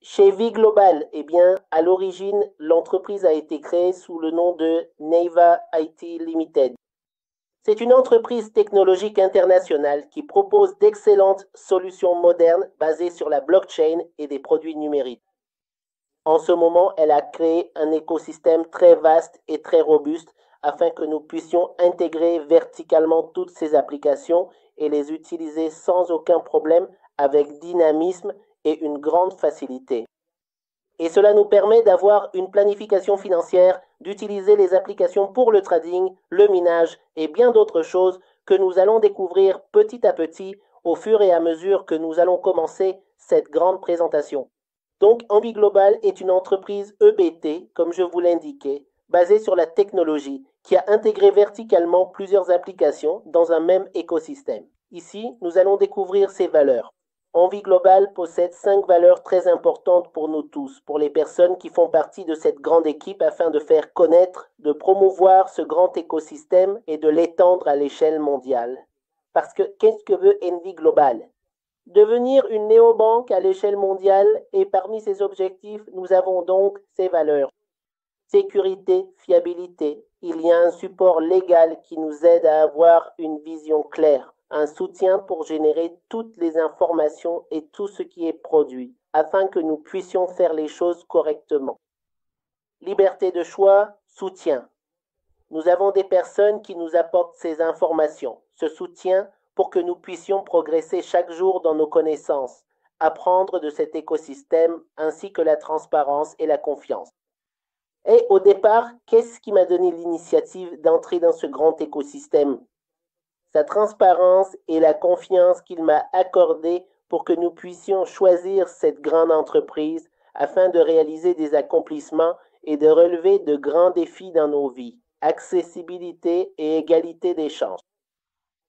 Chez V-Global, eh bien, à l'origine, l'entreprise a été créée sous le nom de Neiva IT Limited. C'est une entreprise technologique internationale qui propose d'excellentes solutions modernes basées sur la blockchain et des produits numériques. En ce moment, elle a créé un écosystème très vaste et très robuste afin que nous puissions intégrer verticalement toutes ces applications et les utiliser sans aucun problème avec dynamisme et une grande facilité. Et cela nous permet d'avoir une planification financière, d'utiliser les applications pour le trading, le minage et bien d'autres choses que nous allons découvrir petit à petit au fur et à mesure que nous allons commencer cette grande présentation. Donc, AmbiGlobal est une entreprise EBT, comme je vous l'indiquais, basée sur la technologie, qui a intégré verticalement plusieurs applications dans un même écosystème. Ici, nous allons découvrir ses valeurs. AmbiGlobal possède 5 valeurs très importantes pour nous tous, pour les personnes qui font partie de cette grande équipe afin de faire connaître, de promouvoir ce grand écosystème et de l'étendre à l'échelle mondiale. Parce que qu'est-ce que veut AmbiGlobal? Devenir une néobanque à l'échelle mondiale et parmi ses objectifs, nous avons donc ces valeurs. Sécurité, fiabilité. Il y a un support légal qui nous aide à avoir une vision claire, un soutien pour générer toutes les informations et tout ce qui est produit, afin que nous puissions faire les choses correctement. Liberté de choix, soutien. Nous avons des personnes qui nous apportent ces informations, ce soutien pour que nous puissions progresser chaque jour dans nos connaissances, apprendre de cet écosystème ainsi que la transparence et la confiance. Et au départ, qu'est-ce qui m'a donné l'initiative d'entrer dans ce grand écosystème? Sa transparence et la confiance qu'il m'a accordée pour que nous puissions choisir cette grande entreprise afin de réaliser des accomplissements et de relever de grands défis dans nos vies. Accessibilité et égalité des chances.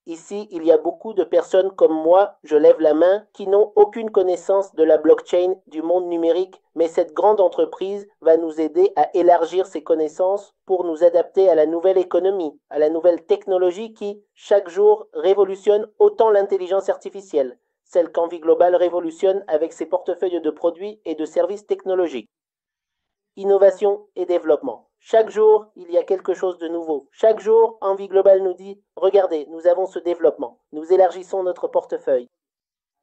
Ici, il y a beaucoup de personnes comme moi, je lève la main, qui n'ont aucune connaissance de la blockchain, du monde numérique, mais cette grande entreprise va nous aider à élargir ces connaissances pour nous adapter à la nouvelle économie, à la nouvelle technologie qui, chaque jour, révolutionne autant l'intelligence artificielle, celle qu'AnviGlobal révolutionne avec ses portefeuilles de produits et de services technologiques. Innovation et développement. Chaque jour, il y a quelque chose de nouveau. Chaque jour, AnviGlobal nous dit, regardez, nous avons ce développement, nous élargissons notre portefeuille.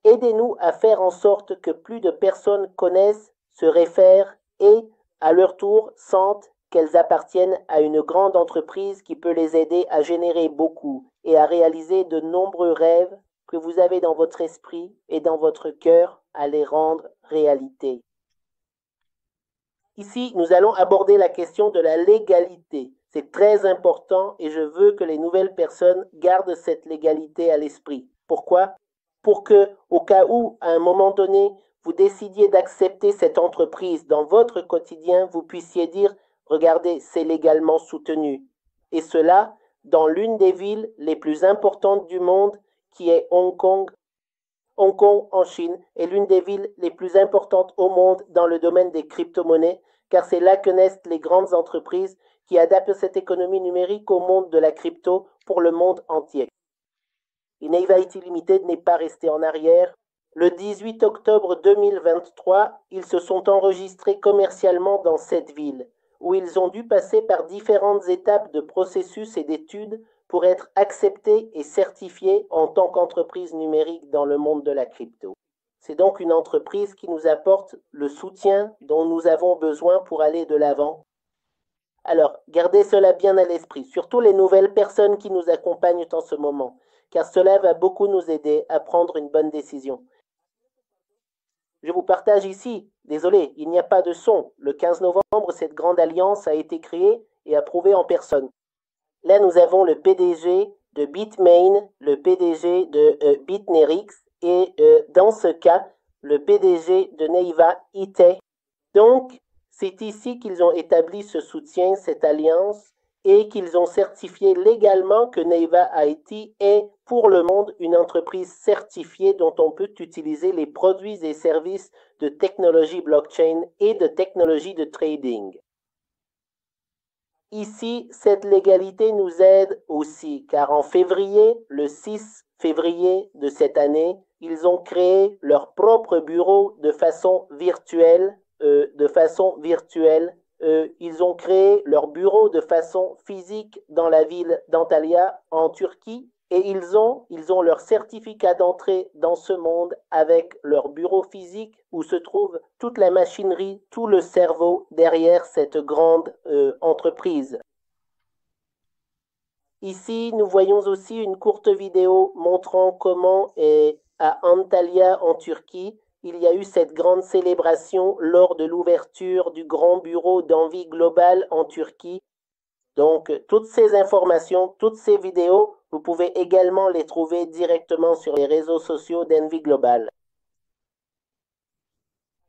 Aidez-nous à faire en sorte que plus de personnes connaissent, se réfèrent et, à leur tour, sentent qu'elles appartiennent à une grande entreprise qui peut les aider à générer beaucoup et à réaliser de nombreux rêves que vous avez dans votre esprit et dans votre cœur, à les rendre réalité. Ici, nous allons aborder la question de la légalité. C'est très important et je veux que les nouvelles personnes gardent cette légalité à l'esprit. Pourquoi? Pour que, au cas où, à un moment donné, vous décidiez d'accepter cette entreprise dans votre quotidien, vous puissiez dire, regardez, c'est légalement soutenu. Et cela dans l'une des villes les plus importantes du monde, qui est Hong Kong. Hong Kong, en Chine, est l'une des villes les plus importantes au monde dans le domaine des crypto-monnaies, car c'est là que naissent les grandes entreprises qui adaptent cette économie numérique au monde de la crypto pour le monde entier. Neiva IT Limited n'est pas resté en arrière. Le 18 octobre 2023, ils se sont enregistrés commercialement dans cette ville, où ils ont dû passer par différentes étapes de processus et d'études pour être acceptés et certifiés en tant qu'entreprise numérique dans le monde de la crypto. C'est donc une entreprise qui nous apporte le soutien dont nous avons besoin pour aller de l'avant. Alors, gardez cela bien à l'esprit, surtout les nouvelles personnes qui nous accompagnent en ce moment, car cela va beaucoup nous aider à prendre une bonne décision. Je vous partage ici, désolé, il n'y a pas de son. Le 15 novembre, cette grande alliance a été créée et approuvée en personne. Là, nous avons le PDG de Bitmain, le PDG de Bitnerix et dans ce cas, le PDG de Neiva IT. Donc, c'est ici qu'ils ont établi ce soutien, cette alliance, et qu'ils ont certifié légalement que Neiva IT est pour le monde une entreprise certifiée dont on peut utiliser les produits et services de technologie blockchain et de technologie de trading. Ici, cette légalité nous aide aussi, car en février, le 6 février de cette année, ils ont créé leur propre bureau de façon virtuelle. Ils ont créé leur bureau de façon physique dans la ville d'Antalya, en Turquie, et ils ont leur certificat d'entrée dans ce monde avec leur bureau physique où se trouve toute la machinerie, tout le cerveau derrière cette grande entreprise. Ici, nous voyons aussi une courte vidéo montrant comment à Antalya, en Turquie, il y a eu cette grande célébration lors de l'ouverture du grand bureau d'Envie Global en Turquie. Donc, toutes ces informations, toutes ces vidéos, vous pouvez également les trouver directement sur les réseaux sociaux d'Envie Global.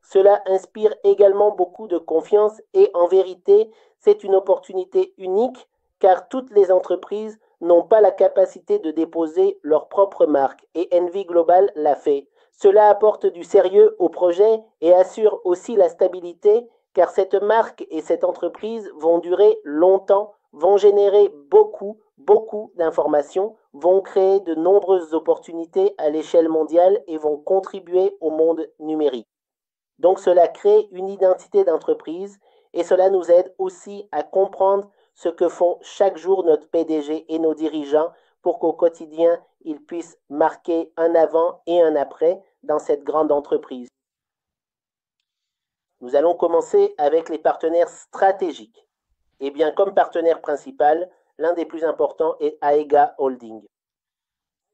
Cela inspire également beaucoup de confiance et en vérité, c'est une opportunité unique car toutes les entreprises n'ont pas la capacité de déposer leur propre marque et Envie Global l'a fait. Cela apporte du sérieux au projet et assure aussi la stabilité car cette marque et cette entreprise vont durer longtemps, vont générer beaucoup d'informations, vont créer de nombreuses opportunités à l'échelle mondiale et vont contribuer au monde numérique. Donc cela crée une identité d'entreprise et cela nous aide aussi à comprendre ce que font chaque jour notre PDG et nos dirigeants pour qu'au quotidien, ils puissent marquer un avant et un après dans cette grande entreprise. Nous allons commencer avec les partenaires stratégiques. Eh bien, comme partenaire principal, l'un des plus importants est Aega Holding.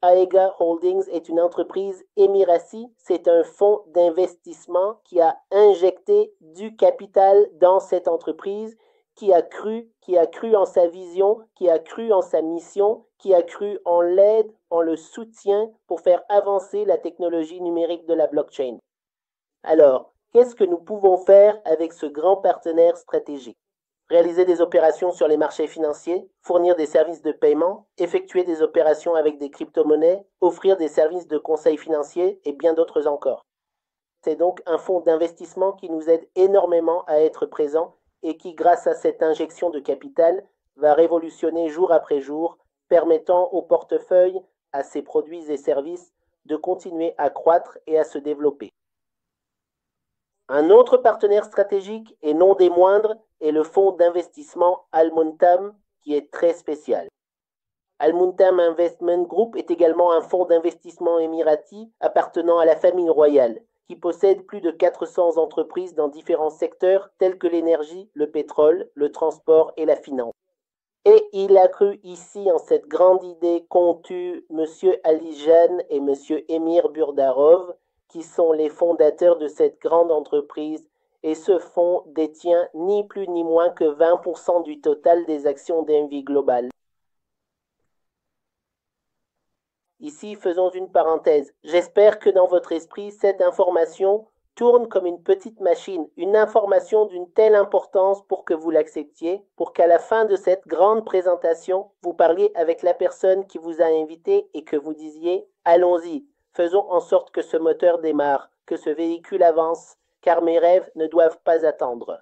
Aega Holdings est une entreprise émiratie, c'est un fonds d'investissement qui a injecté du capital dans cette entreprise, qui a cru en sa vision, qui a cru en sa mission, qui a cru en l'aide, en le soutien pour faire avancer la technologie numérique de la blockchain. Alors, qu'est-ce que nous pouvons faire avec ce grand partenaire stratégique? Réaliser des opérations sur les marchés financiers, fournir des services de paiement, effectuer des opérations avec des crypto-monnaies, offrir des services de conseil financier et bien d'autres encore. C'est donc un fonds d'investissement qui nous aide énormément à être présent et qui, grâce à cette injection de capital, va révolutionner jour après jour, permettant au portefeuille, à ses produits et services, de continuer à croître et à se développer. Un autre partenaire stratégique, et non des moindres, est le fonds d'investissement Al-Montam, qui est très spécial. Al-Montam Investment Group est également un fonds d'investissement émirati appartenant à la famille royale, qui possède plus de 400 entreprises dans différents secteurs tels que l'énergie, le pétrole, le transport et la finance. Et il a cru ici en cette grande idée qu'ont eue M. Alijan et M. Emir Burdarov, qui sont les fondateurs de cette grande entreprise, et ce fonds détient ni plus ni moins que 20% du total des actions d'Envie Global. Ici, faisons une parenthèse. J'espère que dans votre esprit, cette information tourne comme une petite machine, une information d'une telle importance pour que vous l'acceptiez, pour qu'à la fin de cette grande présentation, vous parliez avec la personne qui vous a invité et que vous disiez « Allons-y ». Faisons en sorte que ce moteur démarre, que ce véhicule avance, car mes rêves ne doivent pas attendre.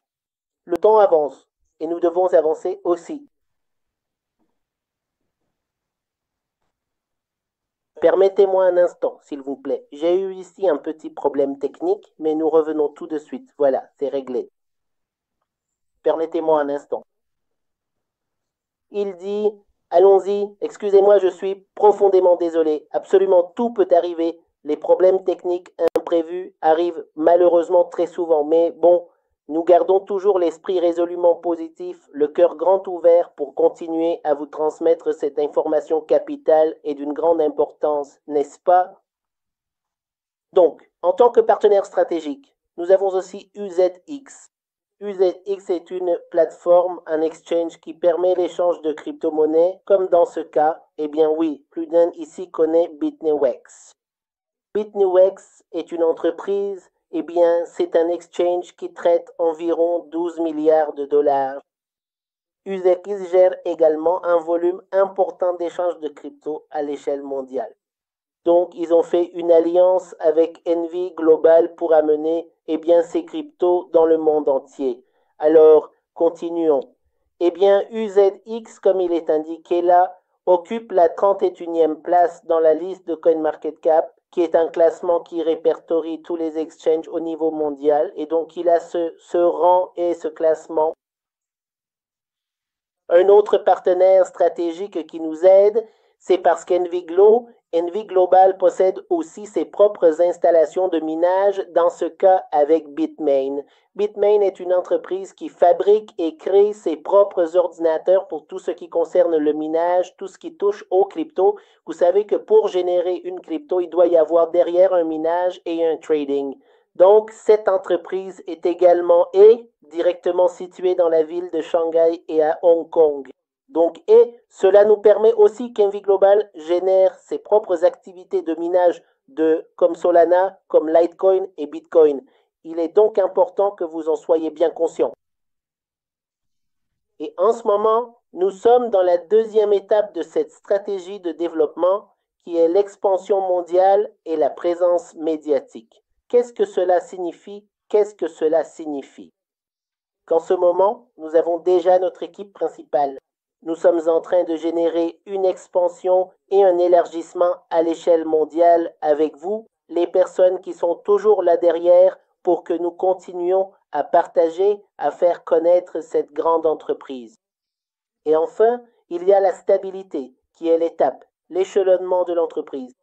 Le temps avance, et nous devons avancer aussi. Permettez-moi un instant, s'il vous plaît. J'ai eu ici un petit problème technique, mais nous revenons tout de suite. Voilà, c'est réglé. Permettez-moi un instant. Il dit « Allons-y, excusez-moi, je suis profondément désolé. Absolument tout peut arriver. Les problèmes techniques imprévus arrivent malheureusement très souvent. Mais bon, nous gardons toujours l'esprit résolument positif, le cœur grand ouvert pour continuer à vous transmettre cette information capitale et d'une grande importance, n'est-ce pas? Donc, en tant que partenaire stratégique, nous avons aussi UZX. UZX est une plateforme, un exchange qui permet l'échange de crypto-monnaies, comme dans ce cas, eh bien oui, plus d'un ici connaît Bitnewex. Bitnewex est une entreprise, eh bien c'est un exchange qui traite environ 12 milliards de dollars. UZX gère également un volume important d'échanges de crypto à l'échelle mondiale. Donc, ils ont fait une alliance avec Envie Global pour amener eh bien, ces cryptos dans le monde entier. Alors, continuons. Eh bien, UZX, comme il est indiqué là, occupe la 31e place dans la liste de CoinMarketCap qui est un classement qui répertorie tous les exchanges au niveau mondial. Et donc, il a ce rang et ce classement. Un autre partenaire stratégique qui nous aide, c'est parce qu'Envy Global possède aussi ses propres installations de minage, dans ce cas avec Bitmain. Bitmain est une entreprise qui fabrique et crée ses propres ordinateurs pour tout ce qui concerne le minage, tout ce qui touche aux cryptos. Vous savez que pour générer une crypto, il doit y avoir derrière un minage et un trading. Donc, cette entreprise est également directement située dans la ville de Shanghai et à Hong Kong. Donc, cela nous permet aussi qu'Envy Global génère ses propres activités de minage comme Solana, comme Litecoin et Bitcoin. Il est donc important que vous en soyez bien conscients. Et en ce moment, nous sommes dans la deuxième étape de cette stratégie de développement qui est l'expansion mondiale et la présence médiatique. Qu'est-ce que cela signifie? Qu'est-ce que cela signifie? Qu'en ce moment, nous avons déjà notre équipe principale. Nous sommes en train de générer une expansion et un élargissement à l'échelle mondiale avec vous, les personnes qui sont toujours là derrière pour que nous continuions à partager, à faire connaître cette grande entreprise. Et enfin, il y a la stabilité, qui est l'étape, l'échelonnement de l'entreprise.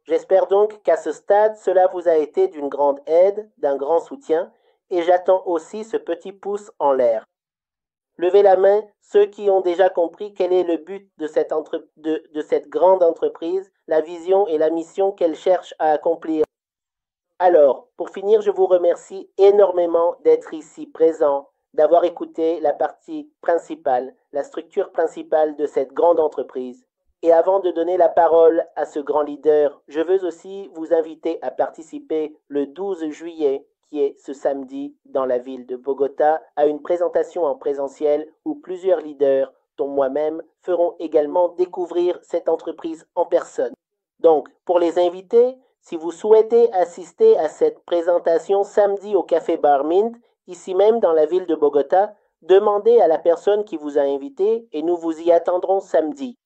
J'espère donc qu'à ce stade, cela vous a été d'une grande aide, d'un grand soutien, et j'attends aussi ce petit pouce en l'air. Levez la main ceux qui ont déjà compris quel est le but de cette grande entreprise, la vision et la mission qu'elle cherche à accomplir. Alors, pour finir, je vous remercie énormément d'être ici présent, d'avoir écouté la partie principale, la structure principale de cette grande entreprise. Et avant de donner la parole à ce grand leader, je veux aussi vous inviter à participer le 12 juillet, qui est ce samedi, dans la ville de Bogota, à une présentation en présentiel où plusieurs leaders, dont moi-même, feront également découvrir cette entreprise en personne. Donc, pour les invités, si vous souhaitez assister à cette présentation samedi au Café Bar Mint, ici même dans la ville de Bogota, demandez à la personne qui vous a invité et nous vous y attendrons samedi.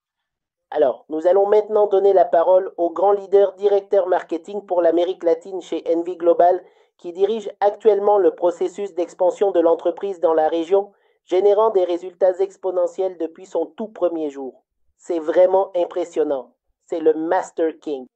Alors, nous allons maintenant donner la parole au grand leader directeur marketing pour l'Amérique latine chez Envy Global, qui dirige actuellement le processus d'expansion de l'entreprise dans la région, générant des résultats exponentiels depuis son tout premier jour. C'est vraiment impressionnant. C'est le Master King.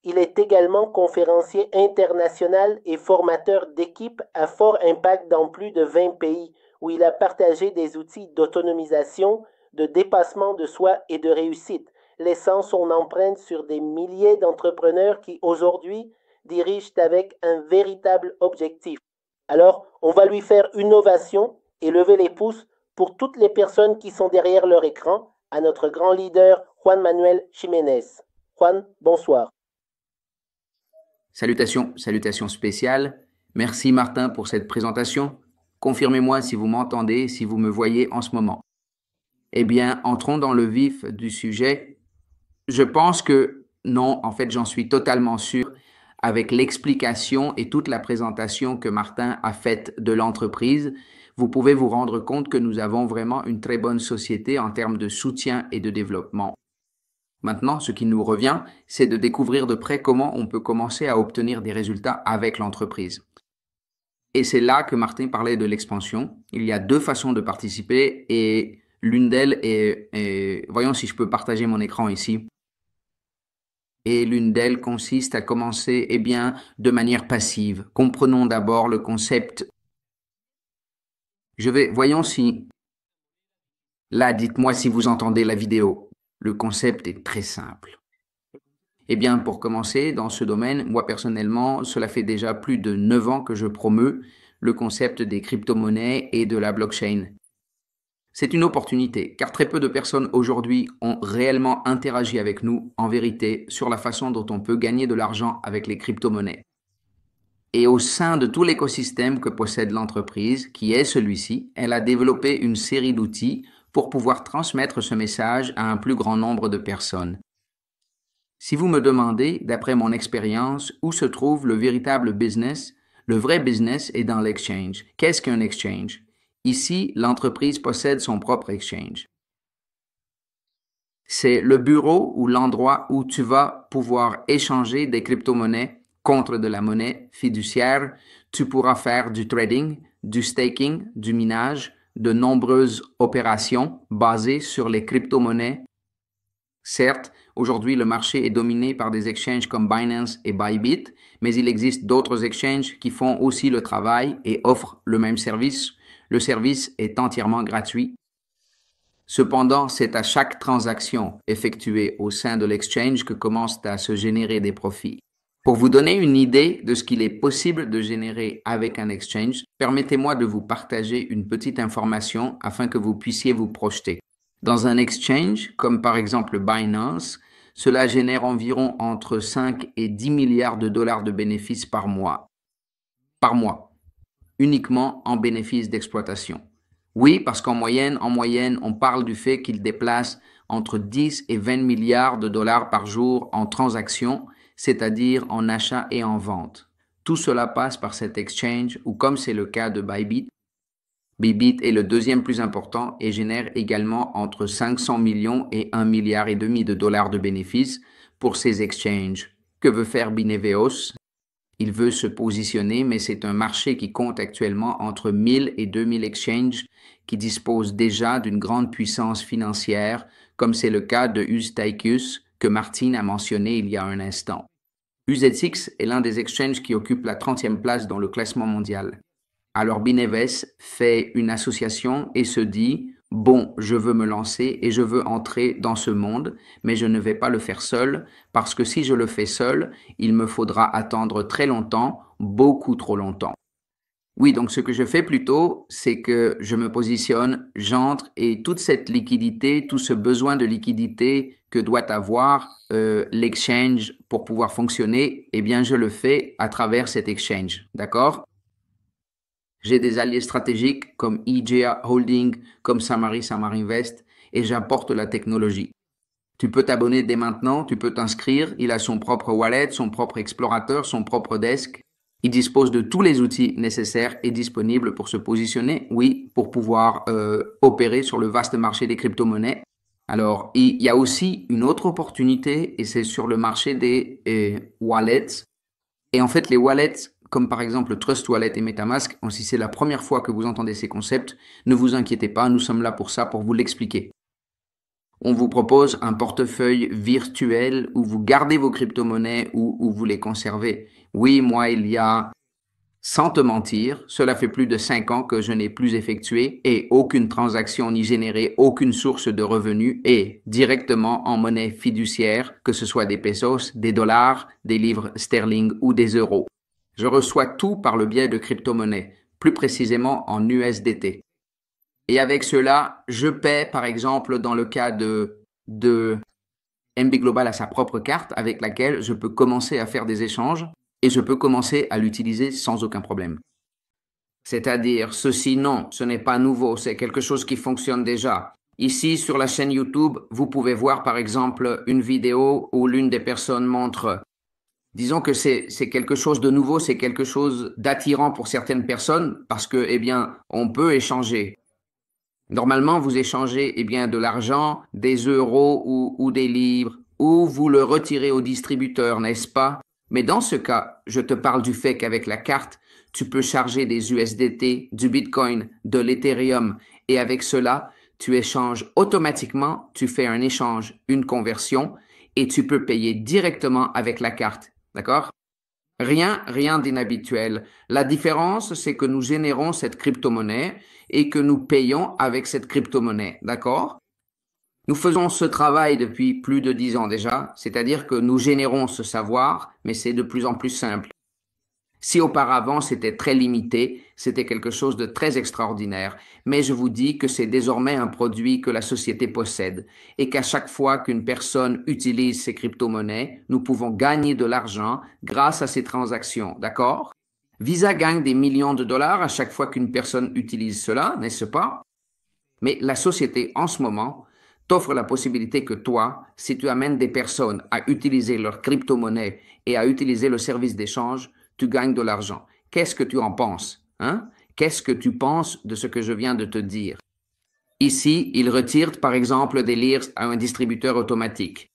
Il est également conférencier international et formateur d'équipes à fort impact dans plus de 20 pays, où il a partagé des outils d'autonomisation, de dépassement de soi et de réussite, laissant son empreinte sur des milliers d'entrepreneurs qui aujourd'hui dirigent avec un véritable objectif. Alors, on va lui faire une ovation et lever les pouces pour toutes les personnes qui sont derrière leur écran, à notre grand leader Juan Manuel Jiménez. Juan, bonsoir. Salutations, salutations spéciales. Merci Martin pour cette présentation. Confirmez-moi si vous m'entendez, si vous me voyez en ce moment. Eh bien, entrons dans le vif du sujet. Je pense que non, en fait, j'en suis totalement sûr avec l'explication et toute la présentation que Martin a faite de l'entreprise. Vous pouvez vous rendre compte que nous avons vraiment une très bonne société en termes de soutien et de développement. Maintenant, ce qui nous revient, c'est de découvrir de près comment on peut commencer à obtenir des résultats avec l'entreprise. Et c'est là que Martin parlait de l'expansion. Il y a deux façons de participer et l'une d'elles est, voyons si je peux partager mon écran ici. Et l'une d'elles consiste à commencer, de manière passive. Comprenons d'abord le concept. Voyons si, là, dites-moi si vous entendez la vidéo. Le concept est très simple. Pour commencer, dans ce domaine, moi personnellement, cela fait déjà plus de 9 ans que je promeus le concept des crypto-monnaies et de la blockchain. C'est une opportunité, car très peu de personnes aujourd'hui ont réellement interagi avec nous, en vérité, sur la façon dont on peut gagner de l'argent avec les crypto-monnaies. Et au sein de tout l'écosystème que possède l'entreprise, qui est celui-ci, elle a développé une série d'outils pour pouvoir transmettre ce message à un plus grand nombre de personnes. Si vous me demandez, d'après mon expérience, où se trouve le véritable business, le vrai business est dans l'exchange. Qu'est-ce qu'un exchange? Ici, l'entreprise possède son propre exchange. C'est le bureau ou l'endroit où tu vas pouvoir échanger des crypto-monnaies contre de la monnaie fiduciaire. Tu pourras faire du trading, du staking, du minage, de nombreuses opérations basées sur les crypto-monnaies. Certes, aujourd'hui, le marché est dominé par des exchanges comme Binance et Bybit, mais il existe d'autres exchanges qui font aussi le travail et offrent le même service. Le service est entièrement gratuit. Cependant, c'est à chaque transaction effectuée au sein de l'exchange que commencent à se générer des profits. Pour vous donner une idée de ce qu'il est possible de générer avec un exchange, permettez-moi de vous partager une petite information afin que vous puissiez vous projeter. Dans un exchange, comme par exemple Binance, cela génère environ entre 5 et 10 milliards de dollars de bénéfices par mois. Par mois, uniquement en bénéfices d'exploitation. Oui, parce qu'en moyenne, on parle du fait qu'il déplace entre 10 et 20 milliards de dollars par jour en transactions, c'est-à-dire en achat et en vente. Tout cela passe par cet exchange ou comme c'est le cas de Bybit. Bybit est le deuxième plus important et génère également entre 500 millions et 1,5 milliard de dollars de bénéfices pour ces exchanges. Que veut faire Bineveos? Il veut se positionner, mais c'est un marché qui compte actuellement entre 1000 et 2000 exchanges qui disposent déjà d'une grande puissance financière, comme c'est le cas de UZTICUS que Martine a mentionné il y a un instant. UZX est l'un des exchanges qui occupe la 30e place dans le classement mondial. Alors Bineves fait une association et se dit « Bon, je veux me lancer et je veux entrer dans ce monde, mais je ne vais pas le faire seul, parce que si je le fais seul, il me faudra attendre très longtemps, beaucoup trop longtemps. » Oui, donc ce que je fais plutôt, c'est que je me positionne, j'entre et toute cette liquidité, tout ce besoin de liquidité que doit avoir l'exchange pour pouvoir fonctionner, eh bien je le fais à travers cet exchange, d'accord? J'ai des alliés stratégiques comme IGA Holding, comme Samari Invest et j'apporte la technologie. Tu peux t'abonner dès maintenant, tu peux t'inscrire. Il a son propre wallet, son propre explorateur, son propre desk. Il dispose de tous les outils nécessaires et disponibles pour se positionner, oui, pour pouvoir opérer sur le vaste marché des crypto-monnaies. Alors, il y a aussi une autre opportunité et c'est sur le marché des wallets. Et en fait, les wallets, comme par exemple Trust Wallet et MetaMask, si c'est la première fois que vous entendez ces concepts, ne vous inquiétez pas, nous sommes là pour ça, pour vous l'expliquer. On vous propose un portefeuille virtuel où vous gardez vos crypto-monnaies ou où vous les conservez. Oui, moi, il y a, sans te mentir, cela fait plus de 5 ans que je n'ai plus effectué et aucune transaction ni généré aucune source de revenus et directement en monnaie fiduciaire, que ce soit des pesos, des dollars, des livres sterling ou des euros. Je reçois tout par le biais de crypto-monnaies, plus précisément en USDT. Et avec cela, je paie, par exemple, dans le cas de MB Global à sa propre carte avec laquelle je peux commencer à faire des échanges et je peux commencer à l'utiliser sans aucun problème. C'est-à-dire, ceci, non, ce n'est pas nouveau, c'est quelque chose qui fonctionne déjà. Ici, sur la chaîne YouTube, vous pouvez voir, par exemple, une vidéo où l'une des personnes montre. Disons que c'est quelque chose de nouveau, c'est quelque chose d'attirant pour certaines personnes parce que, eh bien, on peut échanger. Normalement, vous échangez eh bien, de l'argent, des euros ou des livres, ou vous le retirez au distributeur, n'est-ce pas? Mais dans ce cas, je te parle du fait qu'avec la carte, tu peux charger des USDT, du Bitcoin, de l'Ethereum, et avec cela, tu échanges automatiquement, tu fais un échange, une conversion, et tu peux payer directement avec la carte, d'accord? Rien d'inhabituel. La différence, c'est que nous générons cette crypto-monnaie et que nous payons avec cette crypto-monnaie, d'accord? Nous faisons ce travail depuis plus de 10 ans déjà, c'est-à-dire que nous générons ce savoir, mais c'est de plus en plus simple. Si auparavant c'était très limité, c'était quelque chose de très extraordinaire, mais je vous dis que c'est désormais un produit que la société possède et qu'à chaque fois qu'une personne utilise ces crypto-monnaies, nous pouvons gagner de l'argent grâce à ces transactions, d'accord? Visa gagne des millions de dollars à chaque fois qu'une personne utilise cela, n'est-ce pas? Mais la société en ce moment t'offre la possibilité que toi, si tu amènes des personnes à utiliser leur crypto-monnaie et à utiliser le service d'échange, tu gagnes de l'argent. Qu'est-ce que tu en penses, hein? Qu'est-ce que tu penses de ce que je viens de te dire? Ici, ils retirent par exemple des lirs à un distributeur automatique.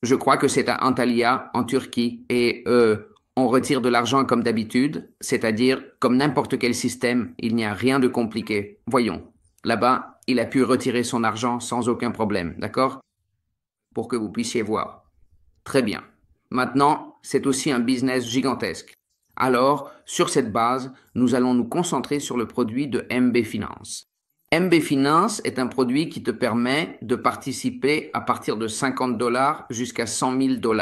Je crois que c'est à Antalya, en Turquie, et on retire de l'argent comme d'habitude, c'est-à-dire comme n'importe quel système, il n'y a rien de compliqué. Voyons, là-bas, il a pu retirer son argent sans aucun problème, d'accord? Pour que vous puissiez voir. Très bien. Maintenant, c'est aussi un business gigantesque. Alors, sur cette base, nous allons nous concentrer sur le produit de MB Finance. MB Finance est un produit qui te permet de participer à partir de $50 jusqu'à $100 000.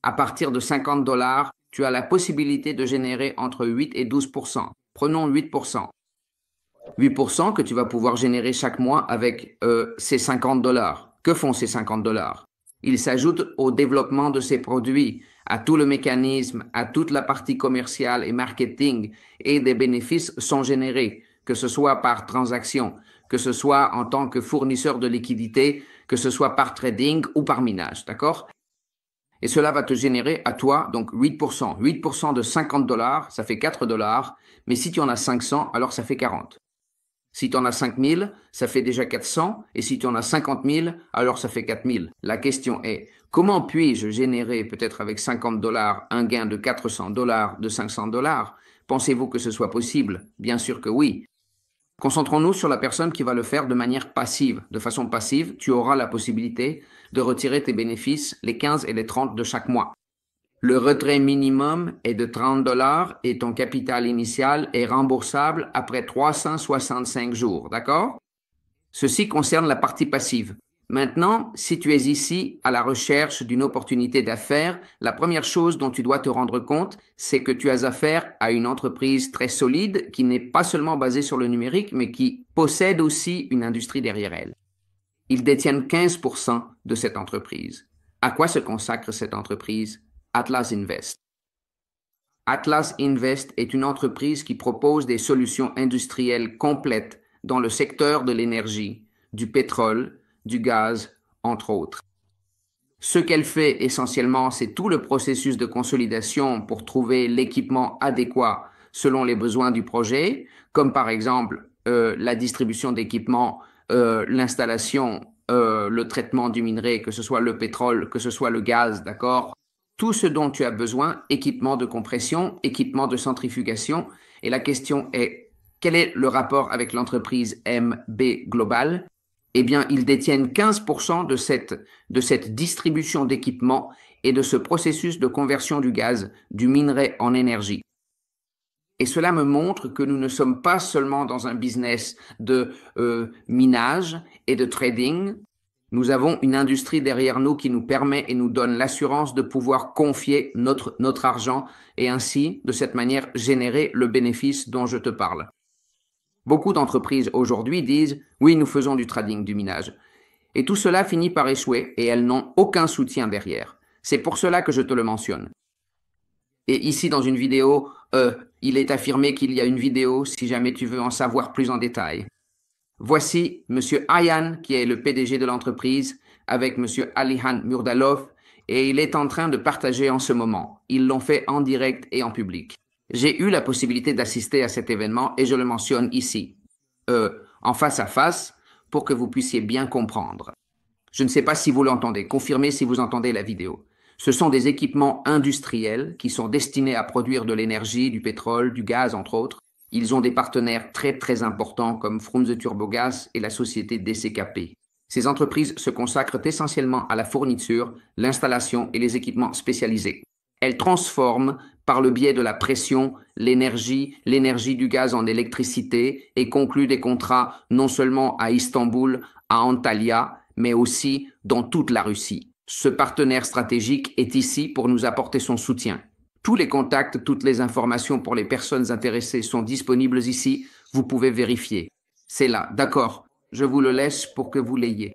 À partir de $50, tu as la possibilité de générer entre 8 et 12%. Prenons 8%. 8% que tu vas pouvoir générer chaque mois avec ces $50. Que font ces $50? Ils s'ajoutent au développement de ces produits, à tout le mécanisme, à toute la partie commerciale et marketing, et des bénéfices sont générés, que ce soit par transaction, que ce soit en tant que fournisseur de liquidité, que ce soit par trading ou par minage, d'accord? Et cela va te générer à toi donc 8%. 8% de $50, ça fait $4, mais si tu en as 500, alors ça fait 40. Si tu en as 5000, ça fait déjà 400, et si tu en as 50 000, alors ça fait 4000. La question est, comment puis-je générer peut-être avec $50 un gain de $400, de $500? Pensez-vous que ce soit possible? Bien sûr que oui. Concentrons-nous sur la personne qui va le faire de manière passive. De façon passive, tu auras la possibilité de retirer tes bénéfices les 15 et les 30 de chaque mois. Le retrait minimum est de $30 et ton capital initial est remboursable après 365 jours, d'accord? Ceci concerne la partie passive. Maintenant, si tu es ici à la recherche d'une opportunité d'affaires, la première chose dont tu dois te rendre compte, c'est que tu as affaire à une entreprise très solide qui n'est pas seulement basée sur le numérique, mais qui possède aussi une industrie derrière elle. Ils détiennent 15% de cette entreprise. À quoi se consacre cette entreprise? Atlas Invest. Atlas Invest est une entreprise qui propose des solutions industrielles complètes dans le secteur de l'énergie, du pétrole, du gaz, entre autres. Ce qu'elle fait essentiellement, c'est tout le processus de consolidation pour trouver l'équipement adéquat selon les besoins du projet, comme par exemple la distribution d'équipements, l'installation, le traitement du minerai, que ce soit le pétrole, que ce soit le gaz, d'accord? Tout ce dont tu as besoin, équipement de compression, équipement de centrifugation. Et la question est, quel est le rapport avec l'entreprise MB Global? Eh bien, ils détiennent 15% de cette distribution d'équipements et de ce processus de conversion du gaz, du minerai en énergie. Et cela me montre que nous ne sommes pas seulement dans un business de minage et de trading. Nous avons une industrie derrière nous qui nous permet et nous donne l'assurance de pouvoir confier notre argent et ainsi, de cette manière, générer le bénéfice dont je te parle. Beaucoup d'entreprises aujourd'hui disent « oui, nous faisons du trading, du minage ». Et tout cela finit par échouer et elles n'ont aucun soutien derrière. C'est pour cela que je te le mentionne. Et ici, dans une vidéo, il est affirmé qu'il y a une vidéo si jamais tu veux en savoir plus en détail. Voici M. Ayan, qui est le PDG de l'entreprise, avec M. Alihan Murdalov, et il est en train de partager en ce moment. Ils l'ont fait en direct et en public. J'ai eu la possibilité d'assister à cet événement et je le mentionne ici, en face à face, pour que vous puissiez bien comprendre. Je ne sais pas si vous l'entendez, confirmez si vous entendez la vidéo. Ce sont des équipements industriels qui sont destinés à produire de l'énergie, du pétrole, du gaz, entre autres. Ils ont des partenaires très très importants comme Frunze Turbogas et la société DCKP. Ces entreprises se consacrent essentiellement à la fourniture, l'installation et les équipements spécialisés. Elles transforment par le biais de la pression l'énergie du gaz en électricité et concluent des contrats non seulement à Istanbul, à Antalya, mais aussi dans toute la Russie. Ce partenaire stratégique est ici pour nous apporter son soutien. Tous les contacts, toutes les informations pour les personnes intéressées sont disponibles ici. Vous pouvez vérifier. C'est là, d'accord. Je vous le laisse pour que vous l'ayez.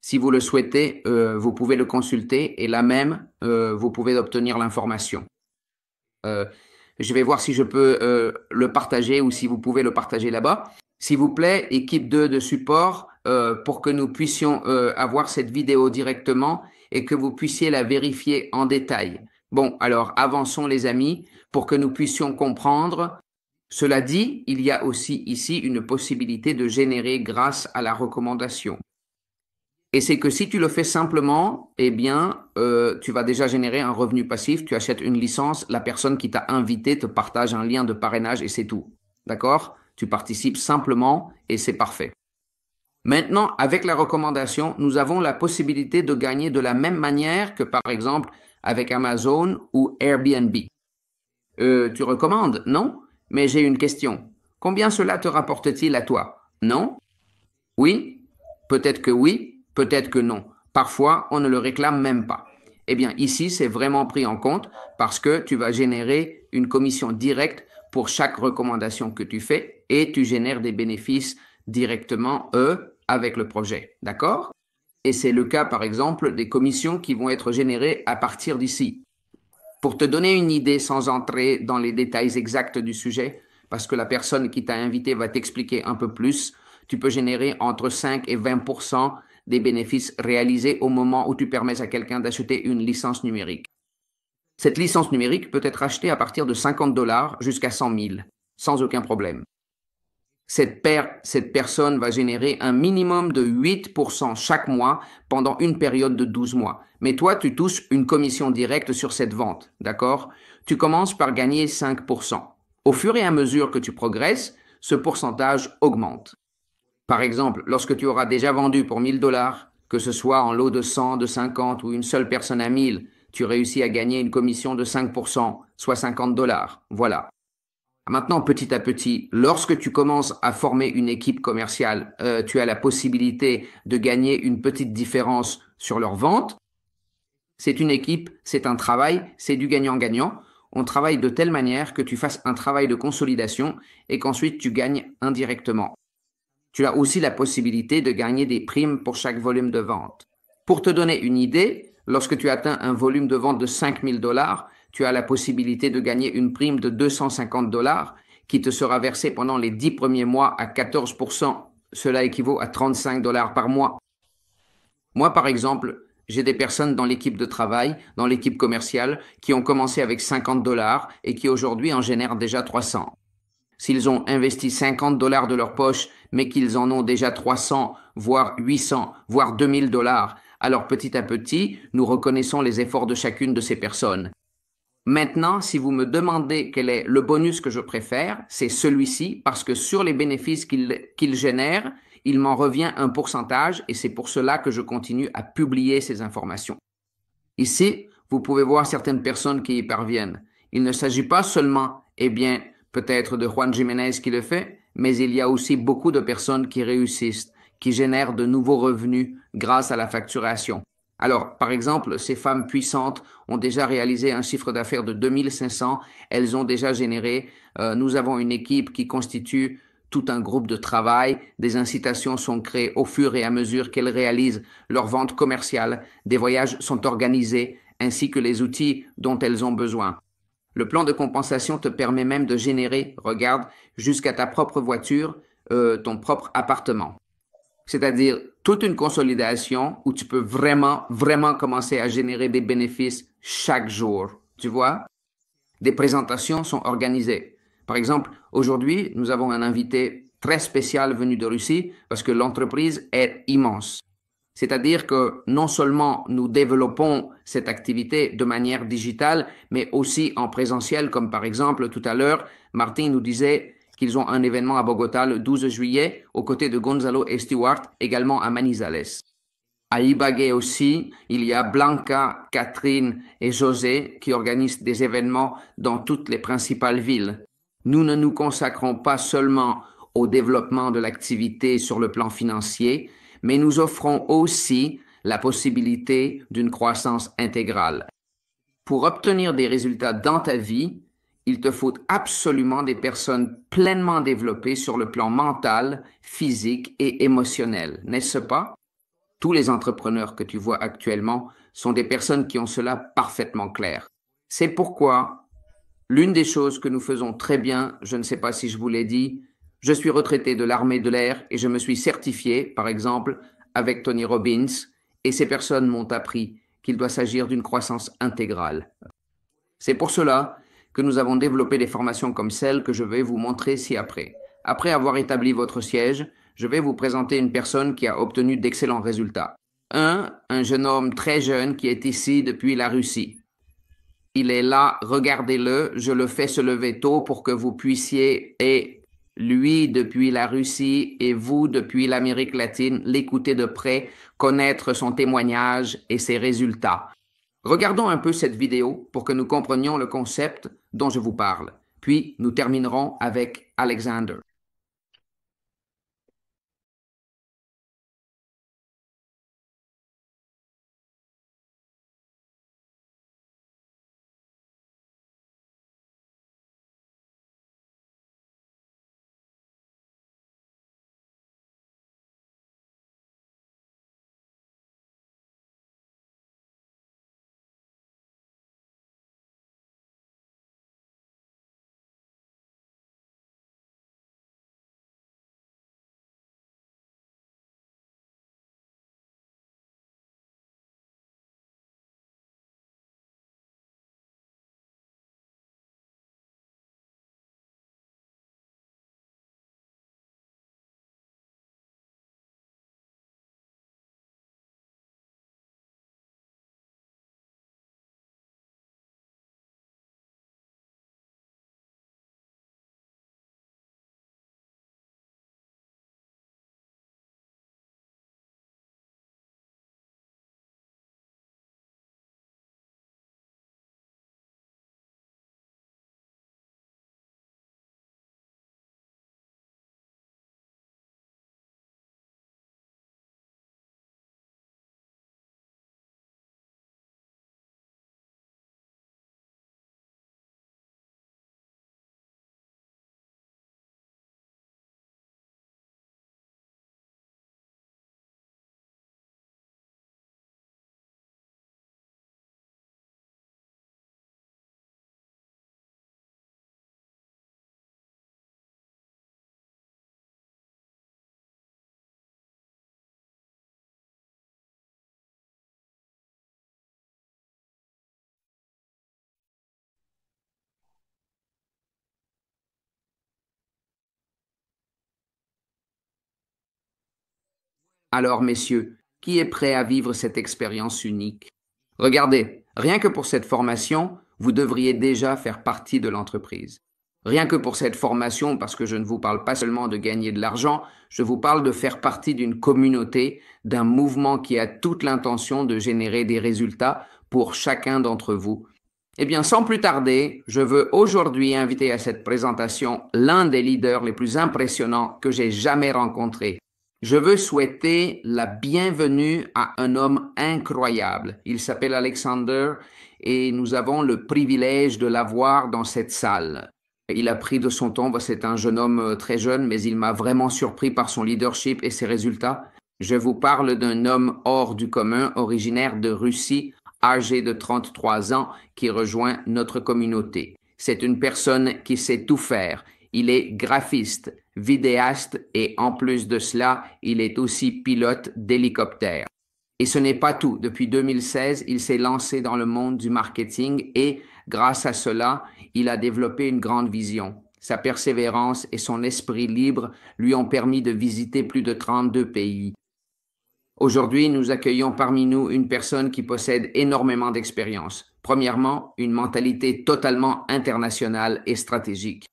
Si vous le souhaitez, vous pouvez le consulter et là même, vous pouvez obtenir l'information. Je vais voir si je peux le partager ou si vous pouvez le partager là-bas. S'il vous plaît, équipe 2 de support, pour que nous puissions avoir cette vidéo directement et que vous puissiez la vérifier en détail. Bon, alors avançons les amis pour que nous puissions comprendre Cela dit, il y a aussi ici une possibilité de générer grâce à la recommandation. Et c'est que si tu le fais simplement, eh bien, tu vas déjà générer un revenu passif, tu achètes une licence, la personne qui t'a invité te partage un lien de parrainage et c'est tout. D'accord? Tu participes simplement et c'est parfait. Maintenant, avec la recommandation, nous avons la possibilité de gagner de la même manière que par exemple avec Amazon ou Airbnb. Tu recommandes, non? Mais j'ai une question. Combien cela te rapporte-t-il à toi? Non? Oui? Peut-être que oui, peut-être que non. Parfois, on ne le réclame même pas. Eh bien, ici, c'est vraiment pris en compte parce que tu vas générer une commission directe pour chaque recommandation que tu fais et tu génères des bénéfices directement, avec le projet. D'accord? Et c'est le cas, par exemple, des commissions qui vont être générées à partir d'ici. Pour te donner une idée sans entrer dans les détails exacts du sujet, parce que la personne qui t'a invité va t'expliquer un peu plus, tu peux générer entre 5 et 20% des bénéfices réalisés au moment où tu permets à quelqu'un d'acheter une licence numérique. Cette licence numérique peut être achetée à partir de $50 jusqu'à 100 000, sans aucun problème. Cette personne va générer un minimum de 8% chaque mois pendant une période de 12 mois. Mais toi, tu touches une commission directe sur cette vente, d'accord? Tu commences par gagner 5%. Au fur et à mesure que tu progresses, ce pourcentage augmente. Par exemple, lorsque tu auras déjà vendu pour $1000, que ce soit en lot de 100, de 50 ou une seule personne à 1000, tu réussis à gagner une commission de 5%, soit $50. Voilà. Maintenant, petit à petit, lorsque tu commences à former une équipe commerciale, tu as la possibilité de gagner une petite différence sur leur vente. C'est une équipe, c'est un travail, c'est du gagnant-gagnant. On travaille de telle manière que tu fasses un travail de consolidation et qu'ensuite tu gagnes indirectement. Tu as aussi la possibilité de gagner des primes pour chaque volume de vente. Pour te donner une idée, lorsque tu atteins un volume de vente de $5000, tu as la possibilité de gagner une prime de $250 qui te sera versée pendant les 10 premiers mois à 14%. Cela équivaut à $35 par mois. Moi, par exemple, j'ai des personnes dans l'équipe de travail, dans l'équipe commerciale, qui ont commencé avec $50 et qui aujourd'hui en génèrent déjà 300. S'ils ont investi $50 de leur poche, mais qu'ils en ont déjà 300, voire 800, voire $2000, alors petit à petit, nous reconnaissons les efforts de chacune de ces personnes. Maintenant, si vous me demandez quel est le bonus que je préfère, c'est celui-ci parce que sur les bénéfices qu'il génère, il m'en revient un pourcentage et c'est pour cela que je continue à publier ces informations. Ici, vous pouvez voir certaines personnes qui y parviennent. Il ne s'agit pas seulement, peut-être de Juan Jiménez qui le fait, mais il y a aussi beaucoup de personnes qui réussissent, qui génèrent de nouveaux revenus grâce à la facturation. Alors, par exemple, ces femmes puissantes ont déjà réalisé un chiffre d'affaires de 2500. Elles ont déjà généré, nous avons une équipe qui constitue tout un groupe de travail. Des incitations sont créées au fur et à mesure qu'elles réalisent leur vente commerciale. Des voyages sont organisés, ainsi que les outils dont elles ont besoin. Le plan de compensation te permet même de générer, regarde, jusqu'à ta propre voiture, ton propre appartement. C'est-à-dire toute une consolidation où tu peux vraiment, vraiment commencer à générer des bénéfices chaque jour. Tu vois? Des présentations sont organisées. Par exemple, aujourd'hui, nous avons un invité très spécial venu de Russie parce que l'entreprise est immense. C'est-à-dire que non seulement nous développons cette activité de manière digitale, mais aussi en présentiel, comme par exemple tout à l'heure, Martin nous disait qu'ils ont un événement à Bogota le 12 juillet, aux côtés de Gonzalo et Stewart, également à Manizales. À Ibagué aussi, il y a Blanca, Catherine et José qui organisent des événements dans toutes les principales villes. Nous ne nous consacrons pas seulement au développement de l'activité sur le plan financier, mais nous offrons aussi la possibilité d'une croissance intégrale. Pour obtenir des résultats dans ta vie, il te faut absolument des personnes pleinement développées sur le plan mental, physique et émotionnel, n'est-ce pas? Tous les entrepreneurs que tu vois actuellement sont des personnes qui ont cela parfaitement clair. C'est pourquoi l'une des choses que nous faisons très bien, je ne sais pas si je vous l'ai dit, je suis retraité de l'armée de l'air et je me suis certifié, par exemple, avec Tony Robbins, et ces personnes m'ont appris qu'il doit s'agir d'une croissance intégrale. C'est pour cela que nous avons développé des formations comme celle que je vais vous montrer ci-après. Après avoir établi votre siège, je vais vous présenter une personne qui a obtenu d'excellents résultats. Un jeune homme très jeune qui est ici depuis la Russie. Il est là, regardez-le, je le fais se lever tôt pour que vous puissiez, et lui depuis la Russie et vous depuis l'Amérique latine, l'écouter de près, connaître son témoignage et ses résultats. Regardons un peu cette vidéo pour que nous comprenions le concept dont je vous parle. Puis nous terminerons avec Alexander. Alors, messieurs, qui est prêt à vivre cette expérience unique? Regardez, rien que pour cette formation, vous devriez déjà faire partie de l'entreprise. Rien que pour cette formation, parce que je ne vous parle pas seulement de gagner de l'argent, je vous parle de faire partie d'une communauté, d'un mouvement qui a toute l'intention de générer des résultats pour chacun d'entre vous. Eh bien, sans plus tarder, je veux aujourd'hui inviter à cette présentation l'un des leaders les plus impressionnants que j'ai jamais rencontrés. Je veux souhaiter la bienvenue à un homme incroyable. Il s'appelle Alexander et nous avons le privilège de l'avoir dans cette salle. Il a pris de son temps, c'est un jeune homme très jeune, mais il m'a vraiment surpris par son leadership et ses résultats. Je vous parle d'un homme hors du commun, originaire de Russie, âgé de 33 ans, qui rejoint notre communauté. C'est une personne qui sait tout faire. Il est graphiste, vidéaste et en plus de cela, il est aussi pilote d'hélicoptère. Et ce n'est pas tout. Depuis 2016, il s'est lancé dans le monde du marketing et, grâce à cela, il a développé une grande vision. Sa persévérance et son esprit libre lui ont permis de visiter plus de 32 pays. Aujourd'hui, nous accueillons parmi nous une personne qui possède énormément d'expérience. Premièrement, une mentalité totalement internationale et stratégique.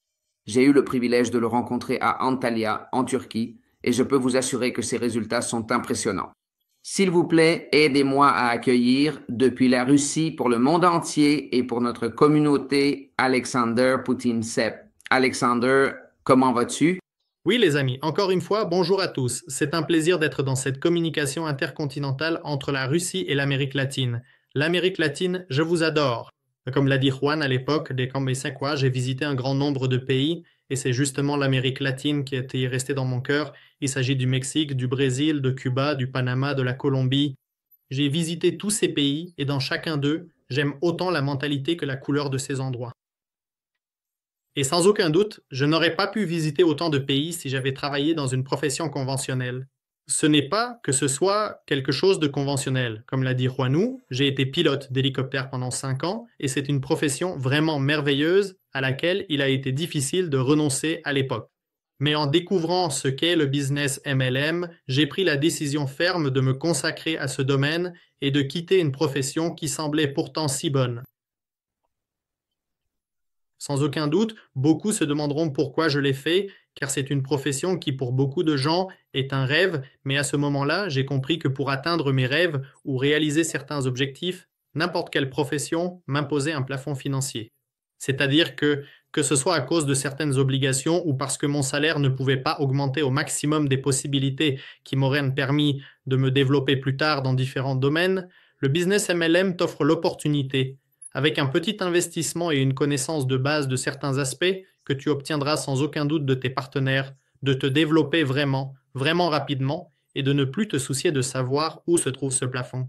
J'ai eu le privilège de le rencontrer à Antalya, en Turquie, et je peux vous assurer que ses résultats sont impressionnants. S'il vous plaît, aidez-moi à accueillir depuis la Russie pour le monde entier et pour notre communauté Alexander Poutintsev. Alexander, comment vas-tu? Oui, les amis, encore une fois, bonjour à tous. C'est un plaisir d'être dans cette communication intercontinentale entre la Russie et l'Amérique latine. L'Amérique latine, je vous adore. Comme l'a dit Juan à l'époque, des Cambesequois, j'ai visité un grand nombre de pays et c'est justement l'Amérique latine qui était restée dans mon cœur. Il s'agit du Mexique, du Brésil, de Cuba, du Panama, de la Colombie. J'ai visité tous ces pays et dans chacun d'eux, j'aime autant la mentalité que la couleur de ces endroits. Et sans aucun doute, je n'aurais pas pu visiter autant de pays si j'avais travaillé dans une profession conventionnelle. Ce n'est pas que ce soit quelque chose de conventionnel. Comme l'a dit Juanou, j'ai été pilote d'hélicoptère pendant 5 ans et c'est une profession vraiment merveilleuse à laquelle il a été difficile de renoncer à l'époque. Mais en découvrant ce qu'est le business MLM, j'ai pris la décision ferme de me consacrer à ce domaine et de quitter une profession qui semblait pourtant si bonne. Sans aucun doute, beaucoup se demanderont pourquoi je l'ai fait, car c'est une profession qui pour beaucoup de gens est un rêve, mais à ce moment-là, j'ai compris que pour atteindre mes rêves ou réaliser certains objectifs, n'importe quelle profession m'imposait un plafond financier. C'est-à-dire que ce soit à cause de certaines obligations ou parce que mon salaire ne pouvait pas augmenter au maximum des possibilités qui m'auraient permis de me développer plus tard dans différents domaines, le business MLM t'offre l'opportunité, avec un petit investissement et une connaissance de base de certains aspects que tu obtiendras sans aucun doute de tes partenaires, de te développer vraiment, vraiment rapidement et de ne plus te soucier de savoir où se trouve ce plafond.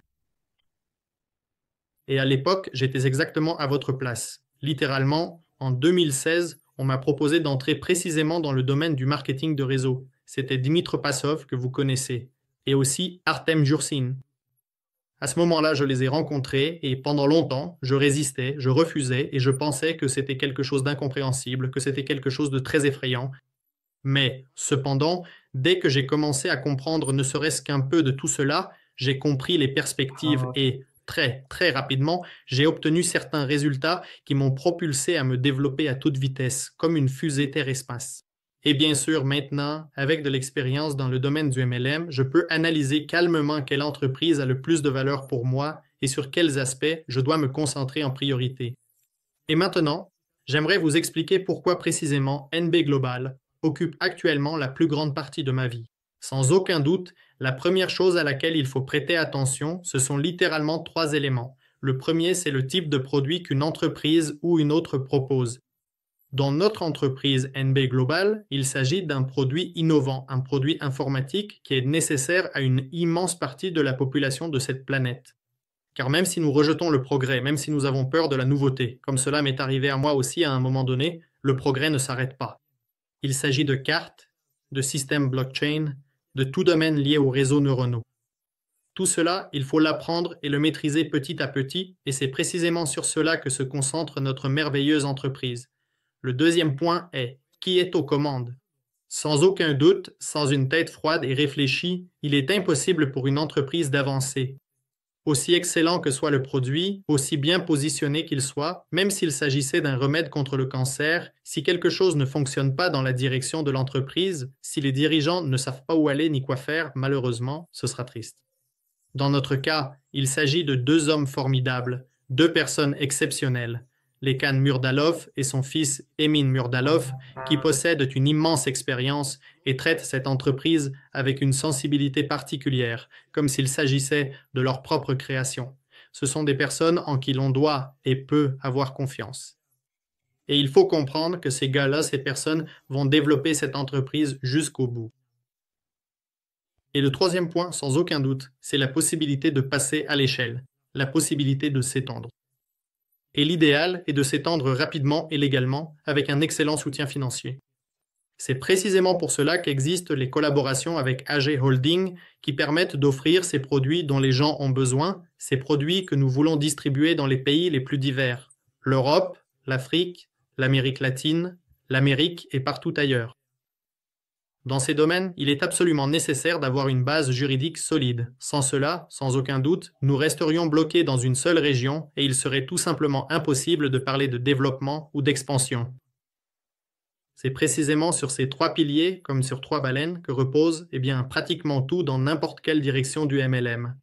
Et à l'époque, j'étais exactement à votre place. Littéralement, en 2016, on m'a proposé d'entrer précisément dans le domaine du marketing de réseau. C'était Dmitr Passov que vous connaissez, et aussi Artem Jursin. À ce moment-là, je les ai rencontrés et pendant longtemps, je résistais, je refusais et je pensais que c'était quelque chose d'incompréhensible, que c'était quelque chose de très effrayant. Mais cependant, dès que j'ai commencé à comprendre ne serait-ce qu'un peu de tout cela, j'ai compris les perspectives et très, très rapidement, j'ai obtenu certains résultats qui m'ont propulsé à me développer à toute vitesse, comme une fusée terre-espace. Et bien sûr, maintenant, avec de l'expérience dans le domaine du MLM, je peux analyser calmement quelle entreprise a le plus de valeur pour moi et sur quels aspects je dois me concentrer en priorité. Et maintenant, j'aimerais vous expliquer pourquoi précisément NB Global occupe actuellement la plus grande partie de ma vie. Sans aucun doute, la première chose à laquelle il faut prêter attention, ce sont littéralement 3 éléments. Le premier, c'est le type de produit qu'une entreprise ou une autre propose. Dans notre entreprise NB Global, il s'agit d'un produit innovant, un produit informatique qui est nécessaire à une immense partie de la population de cette planète. Car même si nous rejetons le progrès, même si nous avons peur de la nouveauté, comme cela m'est arrivé à moi aussi à un moment donné, le progrès ne s'arrête pas. Il s'agit de cartes, de systèmes blockchain, de tout domaine lié aux réseaux neuronaux. Tout cela, il faut l'apprendre et le maîtriser petit à petit, et c'est précisément sur cela que se concentre notre merveilleuse entreprise. Le deuxième point est « qui est aux commandes ?» Sans aucun doute, sans une tête froide et réfléchie, il est impossible pour une entreprise d'avancer. Aussi excellent que soit le produit, aussi bien positionné qu'il soit, même s'il s'agissait d'un remède contre le cancer, si quelque chose ne fonctionne pas dans la direction de l'entreprise, si les dirigeants ne savent pas où aller ni quoi faire, malheureusement, ce sera triste. Dans notre cas, il s'agit de 2 hommes formidables, 2 personnes exceptionnelles, Lekan Murdalov et son fils Emin Murdalov, qui possèdent une immense expérience et traitent cette entreprise avec une sensibilité particulière, comme s'il s'agissait de leur propre création. Ce sont des personnes en qui l'on doit et peut avoir confiance. Et il faut comprendre que ces gars-là, ces personnes, vont développer cette entreprise jusqu'au bout. Et le troisième point, sans aucun doute, c'est la possibilité de passer à l'échelle, la possibilité de s'étendre. Et l'idéal est de s'étendre rapidement et légalement avec un excellent soutien financier. C'est précisément pour cela qu'existent les collaborations avec AG Holding qui permettent d'offrir ces produits dont les gens ont besoin, ces produits que nous voulons distribuer dans les pays les plus divers, l'Europe, l'Afrique, l'Amérique latine, l'Amérique et partout ailleurs. Dans ces domaines, il est absolument nécessaire d'avoir une base juridique solide. Sans cela, sans aucun doute, nous resterions bloqués dans une seule région et il serait tout simplement impossible de parler de développement ou d'expansion. C'est précisément sur ces 3 piliers, comme sur 3 baleines, que repose pratiquement tout dans n'importe quelle direction du MLM.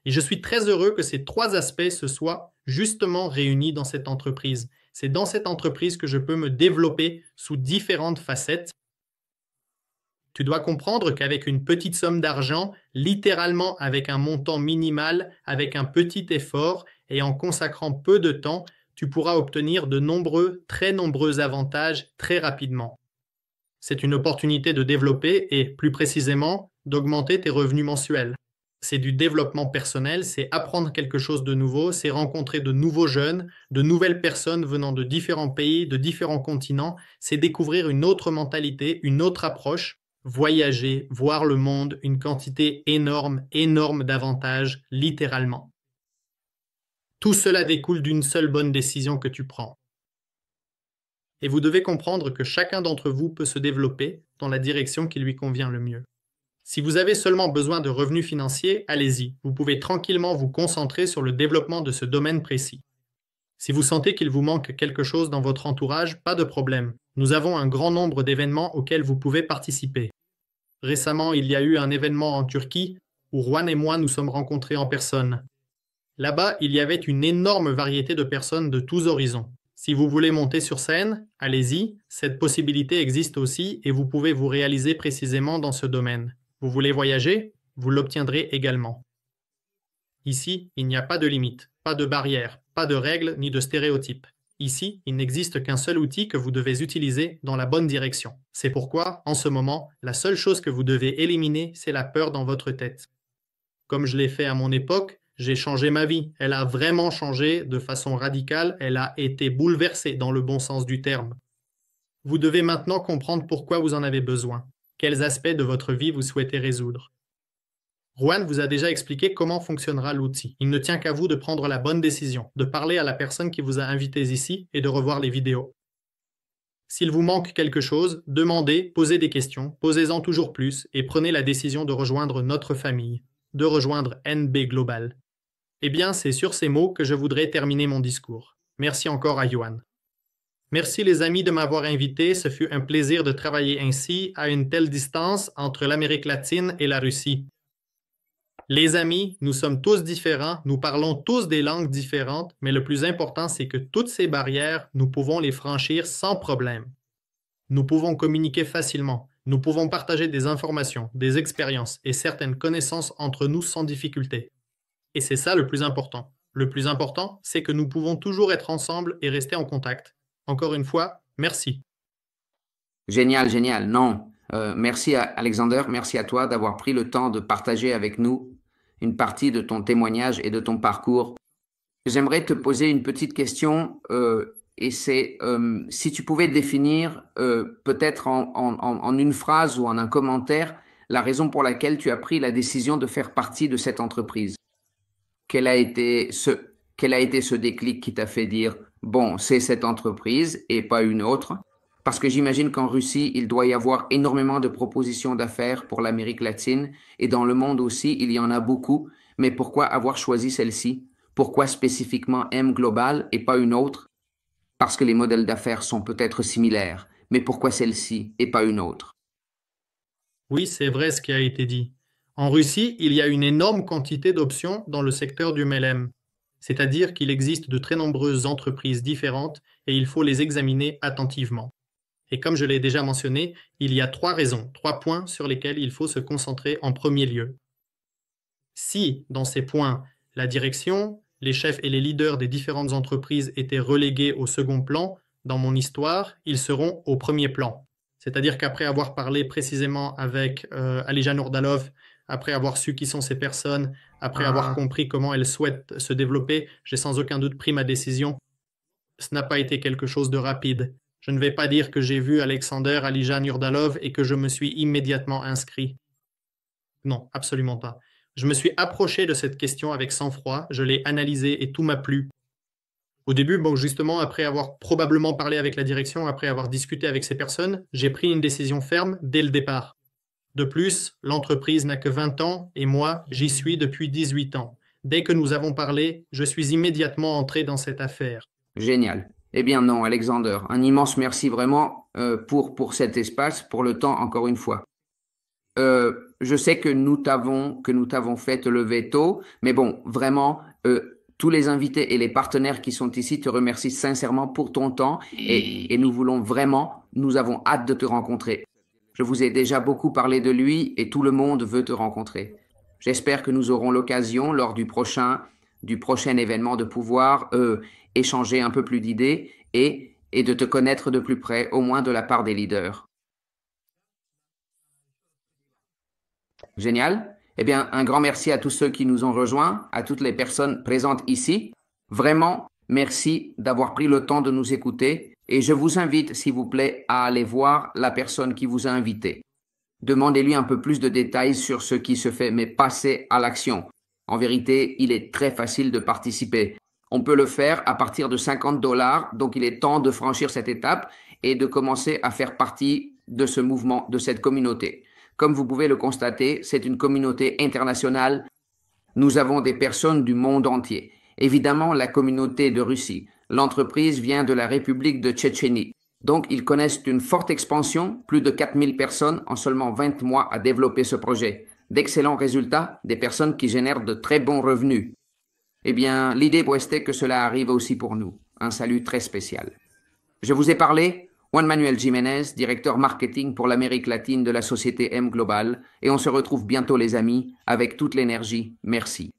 Et je suis très heureux que ces 3 aspects se soient justement réunis dans cette entreprise. C'est dans cette entreprise que je peux me développer sous différentes facettes. Tu dois comprendre qu'avec une petite somme d'argent, littéralement avec un montant minimal, avec un petit effort et en consacrant peu de temps, tu pourras obtenir de nombreux, très nombreux avantages très rapidement. C'est une opportunité de développer et, plus précisément, d'augmenter tes revenus mensuels. C'est du développement personnel, c'est apprendre quelque chose de nouveau, c'est rencontrer de nouveaux jeunes, de nouvelles personnes venant de différents pays, de différents continents, c'est découvrir une autre mentalité, une autre approche. voyager, voir le monde, une quantité énorme, énorme d'avantages, littéralement. Tout cela découle d'une seule bonne décision que tu prends. Et vous devez comprendre que chacun d'entre vous peut se développer dans la direction qui lui convient le mieux. Si vous avez seulement besoin de revenus financiers, allez-y. Vous pouvez tranquillement vous concentrer sur le développement de ce domaine précis. Si vous sentez qu'il vous manque quelque chose dans votre entourage, pas de problème. Nous avons un grand nombre d'événements auxquels vous pouvez participer. Récemment, il y a eu un événement en Turquie où Juan et moi nous sommes rencontrés en personne. Là-bas, il y avait une énorme variété de personnes de tous horizons. Si vous voulez monter sur scène, allez-y, cette possibilité existe aussi et vous pouvez vous réaliser précisément dans ce domaine. Vous voulez voyager? Vous l'obtiendrez également. Ici, il n'y a pas de limite, pas de barrière, pas de règles ni de stéréotypes. Ici, il n'existe qu'un seul outil que vous devez utiliser dans la bonne direction. C'est pourquoi, en ce moment, la seule chose que vous devez éliminer, c'est la peur dans votre tête. Comme je l'ai fait à mon époque, j'ai changé ma vie. Elle a vraiment changé de façon radicale, elle a été bouleversée dans le bon sens du terme. Vous devez maintenant comprendre pourquoi vous en avez besoin, quels aspects de votre vie vous souhaitez résoudre. Juan vous a déjà expliqué comment fonctionnera l'outil. Il ne tient qu'à vous de prendre la bonne décision, de parler à la personne qui vous a invités ici et de revoir les vidéos. S'il vous manque quelque chose, demandez, posez des questions, posez-en toujours plus et prenez la décision de rejoindre notre famille, de rejoindre NB Global. Eh bien, c'est sur ces mots que je voudrais terminer mon discours. Merci encore à Juan. Merci les amis de m'avoir invité, ce fut un plaisir de travailler ainsi à une telle distance entre l'Amérique latine et la Russie. Les amis, nous sommes tous différents, nous parlons tous des langues différentes, mais le plus important, c'est que toutes ces barrières, nous pouvons les franchir sans problème. Nous pouvons communiquer facilement, nous pouvons partager des informations, des expériences et certaines connaissances entre nous sans difficulté. Et c'est ça le plus important. Le plus important, c'est que nous pouvons toujours être ensemble et rester en contact. Encore une fois, merci. Génial, génial. Non, merci à Alexander, merci à toi d'avoir pris le temps de partager avec nous une partie de ton témoignage et de ton parcours. J'aimerais te poser une petite question et c'est si tu pouvais définir peut-être en une phrase ou en un commentaire la raison pour laquelle tu as pris la décision de faire partie de cette entreprise. Quel a été ce déclic qui t'a fait dire « bon, c'est cette entreprise et pas une autre » ? Parce que j'imagine qu'en Russie, il doit y avoir énormément de propositions d'affaires pour l'Amérique latine et dans le monde aussi, il y en a beaucoup. Mais pourquoi avoir choisi celle-ci? Pourquoi spécifiquement M Global et pas une autre? Parce que les modèles d'affaires sont peut-être similaires. Mais pourquoi celle-ci et pas une autre? Oui, c'est vrai ce qui a été dit. En Russie, il y a une énorme quantité d'options dans le secteur du MLM. C'est-à-dire qu'il existe de très nombreuses entreprises différentes et il faut les examiner attentivement. Et comme je l'ai déjà mentionné, il y a 3 raisons, 3 points sur lesquels il faut se concentrer en premier lieu. Si, dans ces points, la direction, les chefs et les leaders des différentes entreprises étaient relégués au second plan, dans mon histoire, ils seront au premier plan. C'est-à-dire qu'après avoir parlé précisément avec Alija Nurdalov, après avoir su qui sont ces personnes, après avoir compris comment elles souhaitent se développer, j'ai sans aucun doute pris ma décision. Ce n'a pas été quelque chose de rapide. Je ne vais pas dire que j'ai vu Alexander Alija Nurdalov et que je me suis immédiatement inscrit. Non, absolument pas. Je me suis approché de cette question avec sang-froid, je l'ai analysée et tout m'a plu. Au début, bon, justement, après avoir probablement parlé avec la direction, après avoir discuté avec ces personnes, j'ai pris une décision ferme dès le départ. De plus, l'entreprise n'a que 20 ans et moi, j'y suis depuis 18 ans. Dès que nous avons parlé, je suis immédiatement entré dans cette affaire. Génial. Eh bien non, Alexander, un immense merci vraiment pour cet espace, pour le temps, encore une fois. Je sais que nous t'avons fait le veto, mais bon, vraiment, tous les invités et les partenaires qui sont ici te remercient sincèrement pour ton temps et nous avons hâte de te rencontrer. Je vous ai déjà beaucoup parlé de lui et tout le monde veut te rencontrer. J'espère que nous aurons l'occasion lors du prochain événement de pouvoir échanger un peu plus d'idées et de te connaître de plus près, au moins de la part des leaders. Génial. Eh bien, un grand merci à tous ceux qui nous ont rejoints, à toutes les personnes présentes ici. Vraiment, merci d'avoir pris le temps de nous écouter et je vous invite, s'il vous plaît, à aller voir la personne qui vous a invité. Demandez-lui un peu plus de détails sur ce qui se fait, mais passez à l'action. En vérité, il est très facile de participer. On peut le faire à partir de $50, donc il est temps de franchir cette étape et de commencer à faire partie de ce mouvement, de cette communauté. Comme vous pouvez le constater, c'est une communauté internationale. Nous avons des personnes du monde entier. Évidemment, la communauté de Russie. L'entreprise vient de la République de Tchétchénie. Donc, ils connaissent une forte expansion, plus de 4000 personnes en seulement 20 mois à développer ce projet. D'excellents résultats, des personnes qui génèrent de très bons revenus. Eh bien, l'idée est que cela arrive aussi pour nous. Un salut très spécial. Je vous ai parlé, Juan Manuel Jiménez, directeur marketing pour l'Amérique latine de la société M Global, et on se retrouve bientôt les amis, avec toute l'énergie. Merci.